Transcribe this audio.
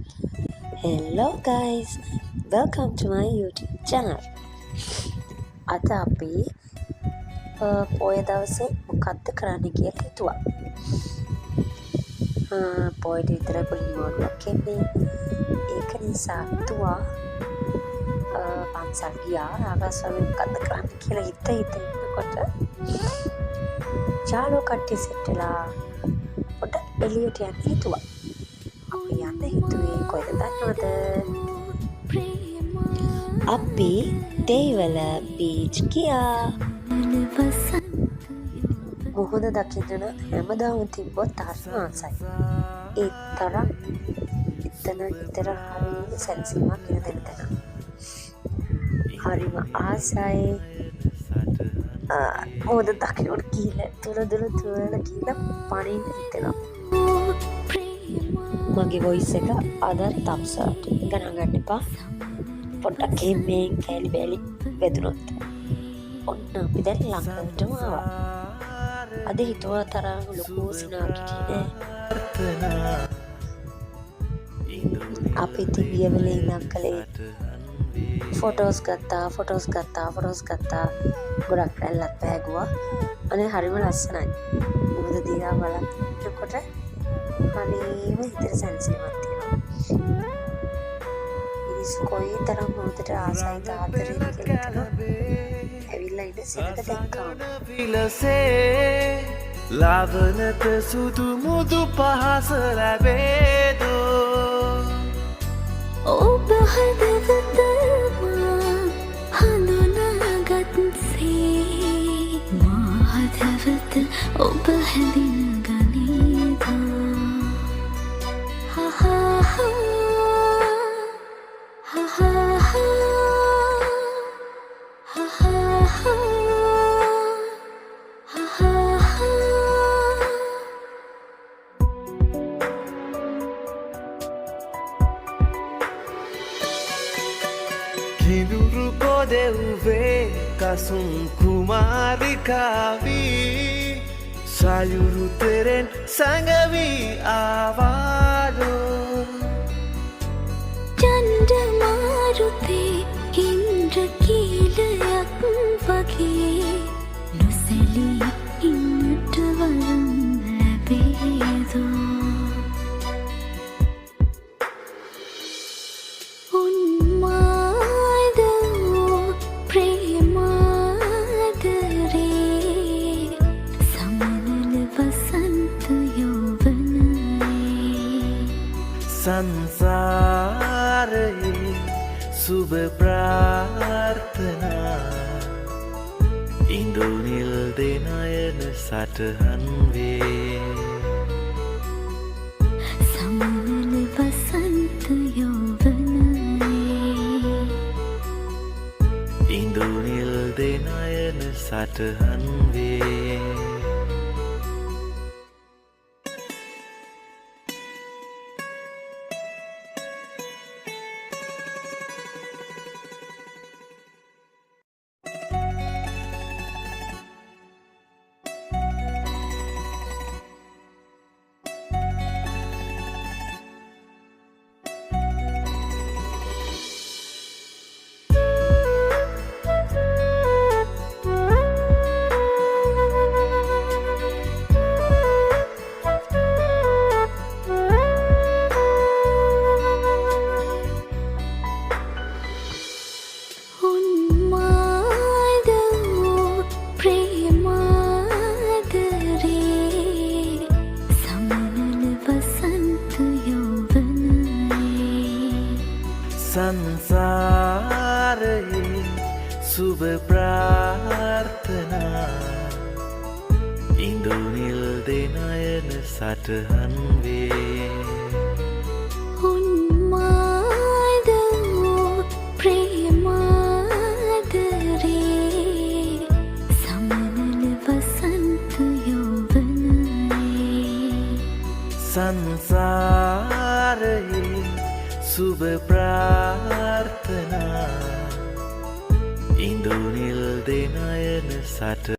Hello guys, welcome to my YouTube channel. අද අපි පොය දවසේ මොකක්ද කරන්න කියලා හිතුවා. පොයට විතරයි පොඩි නිවාඩුවක් එන්නේ. ඒක නිසා හිතුවා පන්සල් ගියා ආගස්වල මොකක්ද කරන්න කියලා හිත ඉන්නකොට යාළුවෝ කට්ටිය සෙට් වෙලා පොඩ්ඩක් එළියට යන්න හිතුවා. අපි යන්න හිතුවේ කොහෙද දන්නවද? අපි දෙයිවල බීච් ගියා. මුහුද දකින්න නම් හැමදාම තිබ්බොත් හරිම ආසයි. ඒ තරම් එතන විතර හරිම සැනසීමක් වෙන තැන. හරිම ආසයි. මුහුද දකින්නට කියලා තුර කියලා පණින්න හිතෙනවා. මගේ වොයිස් එක අද තම්සට ගණන් ගන්න එපා. පොඩ්ඩක් කැමෙන් කැලි බැලි වැදුනොත්. ඔන්න අපි දැන් ළඟටම ආවා. අද හිතුවා තරම් ලොකු සිනාකිටිනේ. අපි තිබියවලේ ඉඳන් කලේ ෆොටෝස් ගත්තා. ගොඩක් රැල්ලක් පෑගුවා. අනේ හරිම ලස්සනයි. මොකද දිහා බලනකොට හරිම හිතට සැනසීමක් තියෙනවා. මිනිස්සු කොයි තරම් මොහොතට ආසයිද ආදරේ කියලා ඇවිල්ලා ඉඳ සිනක දැක්කා. ලාවනත සුදු මුදු පහස ලැබේදෝ ඔබ හදවතම හඳුනාගත්සේ මා හදවත ඔබ හැඳින කිඳුරු පොදෙව්වේ කසුන් කුමාරිකාවී සයුරු තෙරෙන් සැඟවී ආවාලෝ චන්ඩ මාරුතේ ඉන්ද්‍රකීලයක් වගේ නොසැලී ඉන්නට වරම් ලැබේදෝ සංසාරයේ සුබ ප්‍රාර්ථනා ඉන්දුනිල් දෙනයන සටහන් වේ සමනල වසන්ත යෝවනයේ ඉන්දුනිල් දෙනයන සටහන් වේ සංසාරයේ සුබ ප්‍රාර්ථනා ඉන්දුනිල් දෙනයන සටහන් වේ උන්මාදෝ ප්‍රේමාදරේ සමනල වසන්ත යෝවනයේ සංසාරයේ සුබ ප්‍රාර්ථනා ඉන්දුනිල් දෙනයන සට